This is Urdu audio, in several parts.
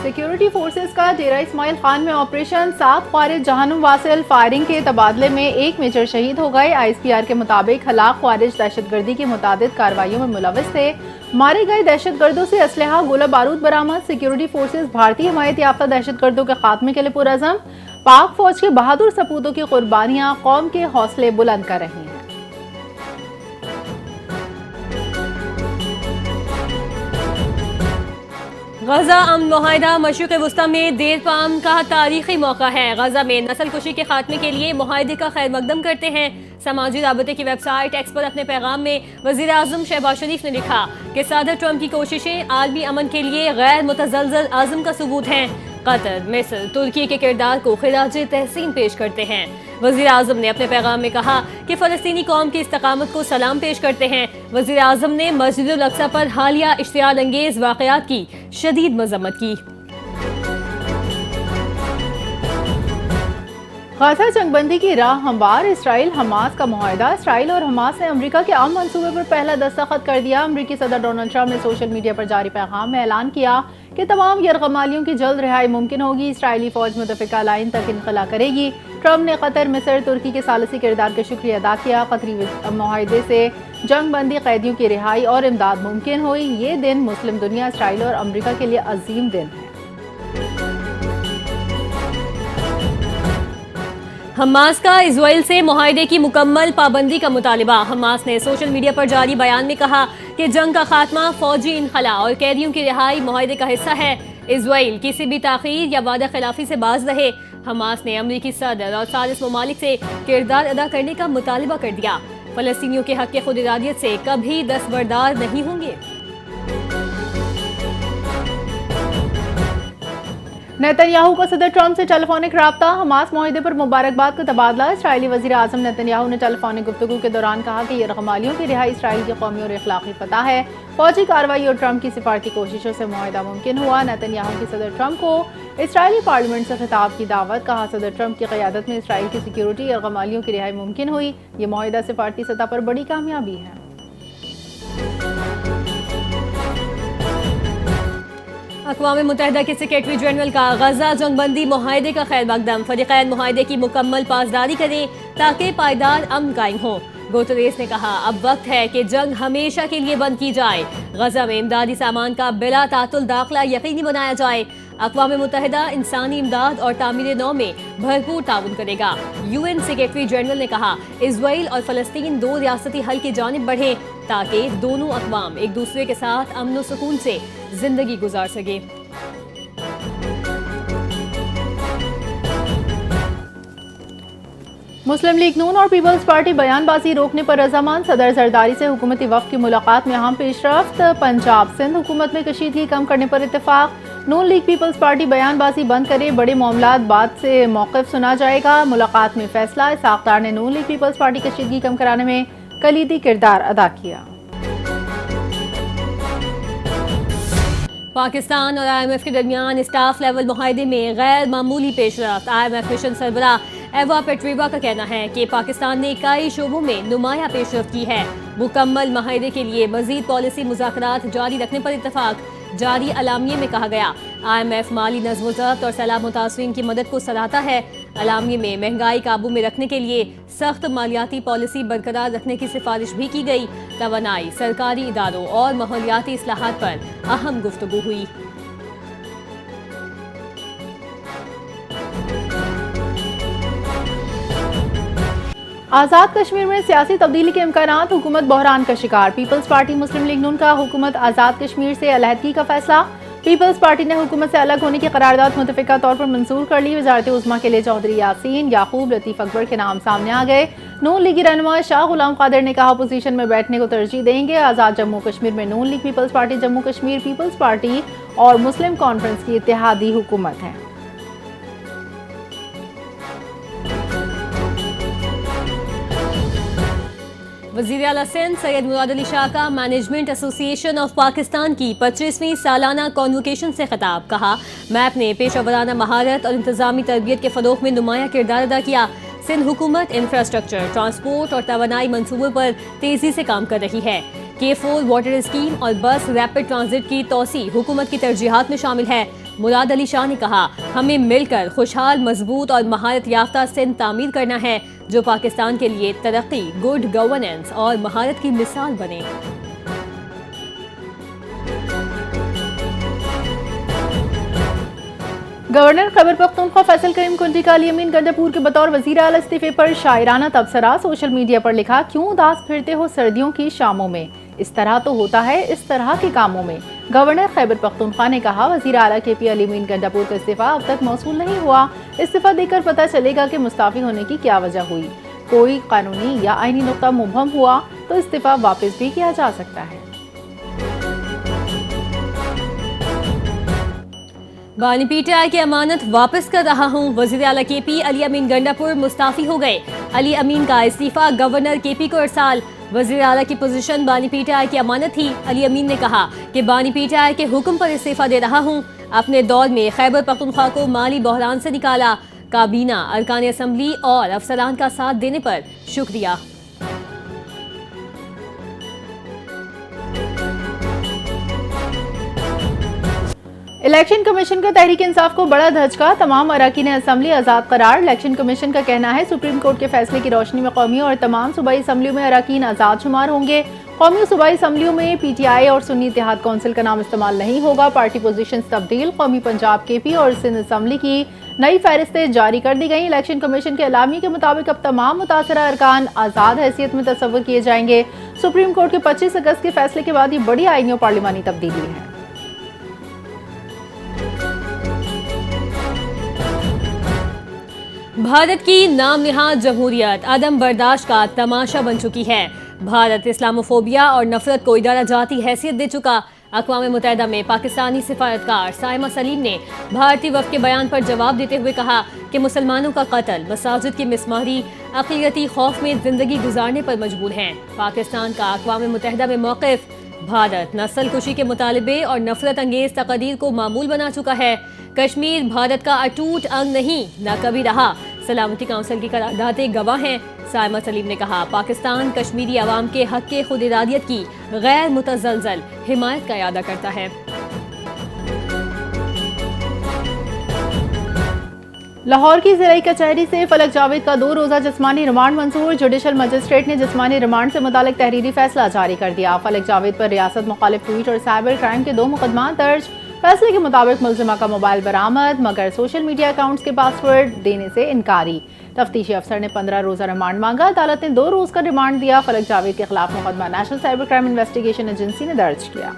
سیکیورٹی فورسز کا ڈیرہ اسماعیل خان میں آپریشن 7 خوارج جہنم واصل فائرنگ کے تبادلے میں ایک میجر شہید ہو گئے۔ آئی ایس پی آر کے مطابق ہلاک خوارج دہشت گردی کی متعدد کارروائیوں میں ملوث تھے۔ مارے گئے دہشت گردوں سے اسلحہ گولہ بارود برآمد۔ سیکیورٹی فورسز بھارتی حمایت یافتہ دہشت گردوں کے خاتمے کے لیے پرعزم۔ پاک فوج کے بہادر سپوتوں کی قربانیاں قوم کے حوصلے بلند کر رہی ہیں۔ غزہ امن معاہدہ مشرق وسطی میں دیر پام کا تاریخی موقع ہے۔ غزہ میں نسل کشی کے خاتمے کے لیے معاہدے کا خیر مقدم کرتے ہیں۔ سماجی رابطے کی ویب سائٹ ایکس پر اپنے پیغام میں وزیر اعظم شہباز شریف نے لکھا کہ صدر ٹرمپ کی کوششیں عالمی امن کے لیے غیر متزلزل عزم کا ثبوت ہیں۔ قطر، مصر، ترکی کے کردار کو خراج تحسین پیش کرتے ہیں۔ وزیر اعظم نے اپنے پیغام میں کہا کہ فلسطینی قوم کی استقامت کو سلام پیش کرتے ہیں۔ وزیر اعظم نے مسجد الاقصی پر حالیہ اشتعال انگیز واقعات کی شدید مذمت کی۔ غزہ جنگ بندی کی راہ ہموار۔ اسرائیل حماس کا معاہدہ۔ اسرائیل اور حماس نے امریکہ کے امن منصوبے پر پہلا دستخط کر دیا۔ امریکی صدر ڈونلڈ ٹرمپ نے سوشل میڈیا پر جاری پیغام میں اعلان کیا کہ تمام یرغمالیوں کی جلد رہائی ممکن ہوگی۔ اسرائیلی فوج متفقہ لائن تک انخلا کرے گی۔ ٹرمپ نے قطر، مصر، ترکی کے ثالثی کردار کا شکریہ ادا کیا۔ قطری معاہدے سے جنگ بندی، قیدیوں کی رہائی اور امداد ممکن ہوئی۔ یہ دن مسلم دنیا، اسرائیل اور امریکہ کے لیے عظیم دن ہے۔ حماس کا اسرائیل سے معاہدے کی مکمل پابندی کا مطالبہ۔ حماس نے سوشل میڈیا پر جاری بیان میں کہا کہ جنگ کا خاتمہ، فوجی انخلا اور قیدیوں کی رہائی معاہدے کا حصہ ہے۔ اسرائیل کسی بھی تاخیر یا وعدہ خلافی سے باز رہے۔ حماس نے امریکی صدر اور ثالث ممالک سے کردار ادا کرنے کا مطالبہ کر دیا۔ فلسطینیوں کے حق خود ارادیت سے کبھی دستبردار نہیں ہوں گے۔ نیتن یاہو کا صدر ٹرمپ سے ٹیلی فونک رابطہ۔ حماس معاہدے پر مبارکباد کا تبادلہ۔ اسرائیلی وزیر اعظم نیتن یاہو نے ٹیلی فونک گفتگو کے دوران کہا کہ یرغمالیوں کی رہائی اسرائیل کی قومی اور اخلاقی فتح ہے۔ فوجی کارروائی اور ٹرمپ کی سفارتی کوششوں سے معاہدہ ممکن ہوا۔ نیتن یاہو کی صدر ٹرمپ کو اسرائیلی پارلیمنٹ سے خطاب کی دعوت۔ کہا صدر ٹرمپ کی قیادت میں اسرائیل کی سیکیورٹی، یرغمالیوں کی رہائی ممکن ہوئی۔ یہ معاہدہ سفارتی سطح پر بڑی کامیابی ہے۔ اقوام متحدہ کے سیکریٹری جنرل کا غزہ جنگ بندی معاہدے کا خیر مقدم۔ فریقین معاہدے کی مکمل پاسداری کریں تاکہ پائیدار امن قائم ہو۔ گوتریس نے کہا اب وقت ہے کہ جنگ ہمیشہ کے لیے بند کی جائے۔ غزہ میں امدادی سامان کا بلا تعطل داخلہ یقینی بنایا جائے۔ اقوام متحدہ انسانی امداد اور تعمیر نو میں بھرپور تعاون کرے گا۔ یو این سیکریٹری جنرل نے کہا اسرائیل اور فلسطین دو ریاستی حل کی جانب بڑھیں تاکہ دونوں اقوام ایک دوسرے کے ساتھ امن و سکون سے زندگی گزار سکیں۔ مسلم لیگ نون اور پیپلز پارٹی بیان بازی روکنے پر رضامند۔ صدر زرداری سے حکومتی وفد کی ملاقات میں اہم پیش رفت۔ پنجاب سندھ حکومت میں کشیدگی کم کرنے پر اتفاق۔ نون لیگ پیپلز پارٹی بیان بازی بند کرے، بڑے معاملات بعد سے موقف سنا جائے گا۔ ملاقات میں فیصلہ۔ اسحاق ڈار نے نون لیگ پیپلز پارٹی کشیدگی کم کرانے میں کلیدی کردار ادا کیا۔ پاکستان اور آئی ایم ایف کے درمیان اسٹاف لیول معاہدے میں غیر معمولی پیش رفت۔ آئی ایم ایف مشن سربراہ ایوا پیٹریوا کا کہنا ہے کہ پاکستان نے کئی شعبوں میں نمایاں پیش رفت کی ہے۔ مکمل معاہدے کے لیے مزید پالیسی مذاکرات جاری رکھنے پر اتفاق۔ جاری اعلامیے میں کہا گیا آئی ایم ایف مالی نظم و ضبط اور سیلاب متاثرین کی مدد کو سراہتا ہے۔ اعلامیے میں مہنگائی قابو میں رکھنے کے لیے سخت مالیاتی پالیسی برقرار رکھنے کی سفارش بھی کی گئی۔ توانائی، سرکاری اداروں اور ماحولیاتی اصلاحات پر اہم گفتگو ہوئی۔ آزاد کشمیر میں سیاسی تبدیلی کے امکانات، حکومت بحران کا شکار۔ پیپلز پارٹی مسلم لیگ نون کا حکومت آزاد کشمیر سے علیحدگی کا فیصلہ۔ پیپلز پارٹی نے حکومت سے الگ ہونے کی قرارداد متفقہ طور پر منظور کر لی۔ وزارت عظمیٰ کے لیے چودھری یاسین، یعقوب، لطیف اکبر کے نام سامنے آ گئے۔ نون لیگی رہنما شاہ غلام قادر نے کہا اپوزیشن میں بیٹھنے کو ترجیح دیں گے۔ آزاد جموں کشمیر میں Noon League Peoples Party, Jammu Kashmir Peoples Party اور مسلم کانفرنس کی اتحادی حکومت ہے۔ وزیر اعلیٰ سندھ سید مراد علی شاہ کا مینجمنٹ ایسوسی ایشن آف پاکستان کی 25ویں سالانہ کانوکیشن سے خطاب۔ کہا میپ نے پیشہ ورانہ مہارت اور انتظامی تربیت کے فروغ میں نمایاں کردار ادا کیا۔ سندھ حکومت انفراسٹرکچر، ٹرانسپورٹ اور توانائی منصوبوں پر تیزی سے کام کر رہی ہے۔ K4 واٹر اسکیم اور بس ریپڈ ٹرانزٹ کی توسیع حکومت کی ترجیحات میں شامل ہے۔ مراد علی شاہ نے کہا ہمیں مل کر خوشحال، مضبوط اور مہارت یافتہ سندھ تعمیر کرنا ہے جو پاکستان کے لیے ترقی، گڈ گورننس اور مہارت کی مثال بنے۔ گورنر خیبر پختونخوا فیصل کریم کنڈی کا علی امین گنڈاپور کے بطور وزیر اعلیٰ استعفے پر شاعرانہ تبصرہ سوشل میڈیا پر لکھا، کیوں اداس پھرتے ہو سردیوں کی شاموں میں، اس طرح تو ہوتا ہے اس طرح کے کاموں میں۔ گورنر خیبر پختونخوا نے کہا وزیر اعلیٰ کے پی علی امین گنڈاپور کا استعفیٰ اب تک موصول نہیں ہوا، استعفیٰ دے کر پتہ چلے گا کہ مستعفی ہونے کی کیا وجہ ہوئی، کوئی قانونی یا آئینی نقطہ مبہم ہوا تو استعفیٰ واپس بھی کیا جا سکتا ہے۔ بانی پی ٹی آئی کی امانت واپس کر رہا ہوں، وزیر اعلیٰ کے پی علی امین گنڈاپور مستعفی ہو گئے، علی امین کا استعفیٰ گورنر کے پی کو ارسال۔ وزیر اعلیٰ کی پوزیشن بانی پی ٹی آئی کی امانت تھی، علی امین نے کہا کہ بانی پی ٹی آئی کے حکم پر استعفیٰ دے رہا ہوں، اپنے دور میں خیبر پختونخوا کو مالی بحران سے نکالا، کابینہ، ارکان اسمبلی اور افسران کا ساتھ دینے پر شکریہ۔ الیکشن کمیشن کا تحریک انصاف کو بڑا دھچکا، تمام اراکین اسمبلی آزاد قرار۔ الیکشن کمیشن کا کہنا ہے سپریم کورٹ کے فیصلے کی روشنی میں قومی اور تمام صوبائی اسمبلیوں میں اراکین آزاد شمار ہوں گے۔ قومی و صوبائی اسمبلیوں میں پی ٹی آئی اور سنی اتحاد کونسل کا نام استعمال نہیں ہوگا، پارٹی پوزیشنز تبدیل، قومی پنجاب کے پی اور سندھ اسمبلی کی نئی فہرستیں جاری کر دی گئیں۔ الیکشن کمیشن کے اعلامیے کے مطابق اب تمام متاثرہ ارکان آزاد حیثیت میں تصور کیے جائیں گے۔ سپریم کورٹ کے 25 اگست کے فیصلے کے بعد یہ بڑی آئینی اور پارلیمانی تبدیلی ہے۔ بھارت کی نام نہاد جمہوریت عدم برداشت کا تماشا بن چکی ہے۔ بھارت اسلاموفوبیا اور نفرت کو ادارہ جاتی حیثیت دے چکا۔ اقوام متحدہ میں پاکستانی سفارتکار سائمہ سلیم نے بھارتی وفد کے بیان پر جواب دیتے ہوئے کہا کہ مسلمانوں کا قتل، مساجد کی مسماری، اقلیتی خوف میں زندگی گزارنے پر مجبور ہیں۔ پاکستان کا اقوام متحدہ میں موقف، بھارت نسل کشی کے مطالبے اور نفرت انگیز تقاریر کو معمول بنا چکا ہے۔ کشمیر بھارت کا اٹوٹ انگ نہیں، نہ کبھی رہا، سلامتی کونسل کی قراردادیں گواہ ہیں۔ سائمہ سلیم نے کہا پاکستان کشمیری عوام کے حق کے خود ارادیت کی غیر متزلزل حمایت کا اعادہ کرتا ہے۔ لاہور کی ضلعی کچہری سے فلک جاوید کا 2 روزہ جسمانی ریمانڈ منظور، جوڈیشل مجسٹریٹ نے جسمانی ریمانڈ سے متعلق تحریری فیصلہ جاری کر دیا۔ فلک جاوید پر ریاست مخالف ٹویٹ اور سائبر کرائم کے 2 مقدمات درج۔ فیصلے کے مطابق ملزمہ کا موبائل برآمد، مگر سوشل میڈیا اکاؤنٹس کے پاسورڈ دینے سے انکاری۔ تفتیشی افسر نے 15 روزہ ریمانڈ مانگا، عدالت نے 2 روز کا ریمانڈ دیا۔ فلک جاوید کے خلاف مقدمہ national cyber crime investigation agency نے درج کیا۔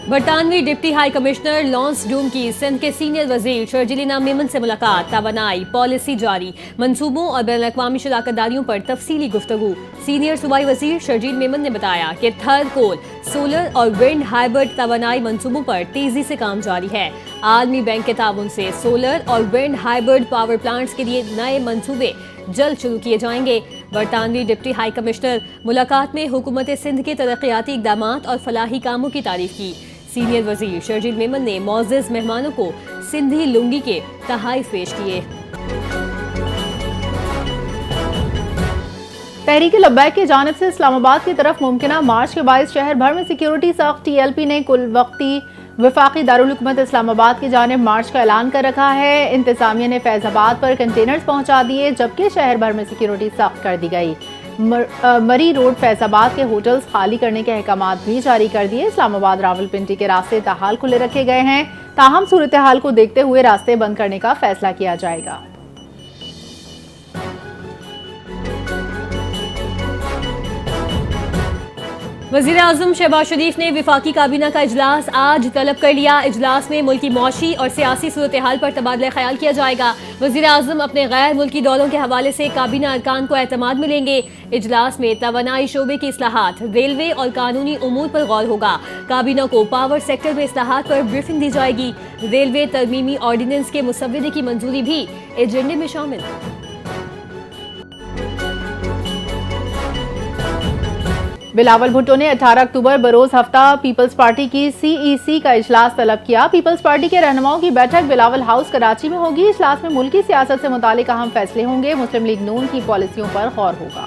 برطانوی ڈپٹی ہائی کمشنر لانس ڈوم کی سندھ کے سینئر وزیر شرجیلینا میمن سے ملاقات، توانائی پالیسی جاری، منصوبوں اور بین الاقوامی شراکت داریوں پر تفصیلی گفتگو۔ سینئر صوبائی وزیر شرجیل میمن نے بتایا کہ تھر کول، سولر اور ونڈ ہائبرڈ توانائی منصوبوں پر تیزی سے کام جاری ہے۔ عالمی بینک کے تعاون سے سولر اور ونڈ ہائبرڈ پاور پلانٹس کے لیے نئے منصوبے جلد شروع کیے جائیں گے۔ برطانوی ڈپٹی ہائی کمشنر ملاقات میں حکومت سندھ کے ترقیاتی اقدامات اور فلاحی کاموں کی تعریف کی۔ سینئر وزیر شرجیل میمن نے معزز مہمانوں کو سندھی لنگی کے تحائف پیش کیے۔ تحریک لبیک کی جانب سے اسلام آباد کی طرف ممکنہ مارچ کے باعث شہر بھر میں سیکیورٹی سخت۔ ٹی ایل پی نے کل وقتی وفاقی دارالحکومت اسلام آباد کی جانب مارچ کا اعلان کر رکھا ہے۔ انتظامیہ نے فیض آباد پر کنٹینرز پہنچا دیے، جبکہ شہر بھر میں سیکیورٹی سخت کر دی گئی۔ مری روڈ فیض آباد کے ہوٹلز خالی کرنے کے احکامات بھی جاری کر دیے۔ اسلام آباد راولپنڈی کے راستے تاحال کھلے رکھے گئے ہیں، تاہم صورتحال کو دیکھتے ہوئے راستے بند کرنے کا فیصلہ کیا جائے گا۔ وزیر اعظم شہباز شریف نے وفاقی کابینہ کا اجلاس آج طلب کر لیا۔ اجلاس میں ملکی معاشی اور سیاسی صورتحال پر تبادلہ خیال کیا جائے گا۔ وزیر اعظم اپنے غیر ملکی دوروں کے حوالے سے کابینہ ارکان کو اعتماد ملیں گے۔ اجلاس میں توانائی شعبے کی اصلاحات، ریلوے اور قانونی امور پر غور ہوگا۔ کابینہ کو پاور سیکٹر میں اصلاحات پر بریفنگ دی جائے گی۔ ریلوے ترمیمی آرڈیننس کے مسودے کی منظوری بھی ایجنڈے میں شامل۔ بلاول بھٹو نے 18 اکتوبر بروز ہفتہ پیپلز پارٹی کی سی ای سی کا اجلاس طلب کیا۔ پیپلز پارٹی کے رہنماؤں کی بیٹھک بلاول ہاؤس کراچی میں ہوگی۔ اجلاس میں ملکی سیاست سے متعلق اہم فیصلے ہوں گے۔ مسلم لیگ نون کی پالیسیوں پر غور ہوگا۔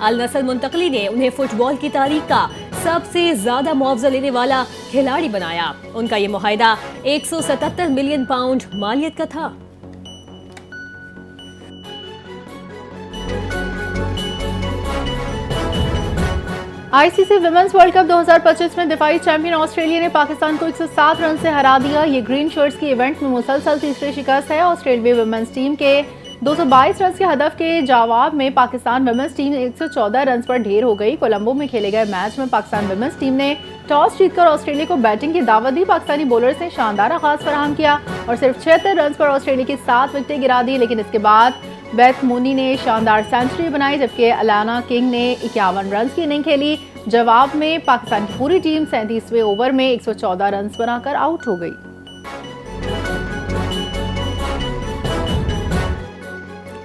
النصر منتقلی نے انہیں فٹ بال کی تاریخ کا سب سے زیادہ معاوضہ لینے والا کھلاڑی بنایا۔ ان کا یہ معاہدہ 177 ملین پاؤنڈ مالیت کا تھا۔ آئی سی سی ویمنز ورلڈ کپ 2025 میں دفاعی چیمپئن آسٹریلیا نے پاکستان کو 107 رن سے ہرا دیا۔ یہ گرین شرٹس کی ایونٹ میں مسلسل تیسری شکست ہے۔ آسٹریلوی ویمنز ٹیم کے 222 رنز کے ہدف کے جواب میں پاکستان ویمنز ٹیم 114 رنز پر ڈھیر ہو گئی۔ کولمبو میں کھیلے گئے میچ میں پاکستان ویمنز ٹیم نے ٹاس جیت کر آسٹریلیا کو بیٹنگ کی دعوت دی۔ پاکستانی بولرز نے شاندار آغاز فراہم کیا اور صرف 76 رنز پر آسٹریلیا کی 7 وکٹیں گرا دی، لیکن اس کے بعد بیتھ مونی نے شاندار سینچری بنائی، جبکہ الانا کنگ نے 51 رنز کی اننگ کھیلی۔ جواب میں پاکستان کی پوری ٹیم 37ویں اوور میں 114 رنز بنا کر آؤٹ ہو گئی۔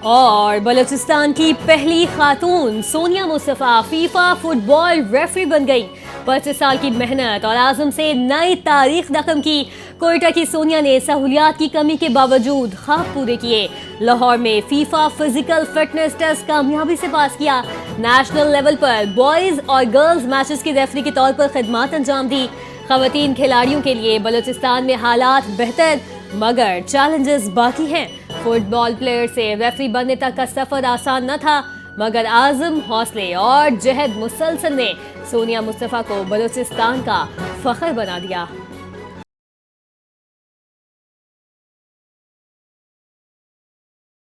اور بلوچستان کی پہلی خاتون سونیا مصطفیٰ فیفا فٹ بال ریفری بن گئی۔ 25 سال کی محنت اور عزم سے نئی تاریخ رقم کی کوئٹہ کی سونیا نے سہولیات کی کمی کے باوجود خواب پورے کیے۔ لاہور میں فیفا فزیکل فٹنس ٹیسٹ کامیابی سے پاس کیا۔ نیشنل لیول پر بوائز اور گرلز میچز کی ریفری کے طور پر خدمات انجام دی۔ خواتین کھلاڑیوں کے لیے بلوچستان میں حالات بہتر مگر چیلنجز باقی ہیں۔ فٹ بال پلیئر سے ریفری بننے تک کا سفر آسان نہ تھا، مگر عزم، حوصلے اور جہد مسلسل نے سونیا مصطفیٰ کو بلوچستان کا فخر بنا دیا۔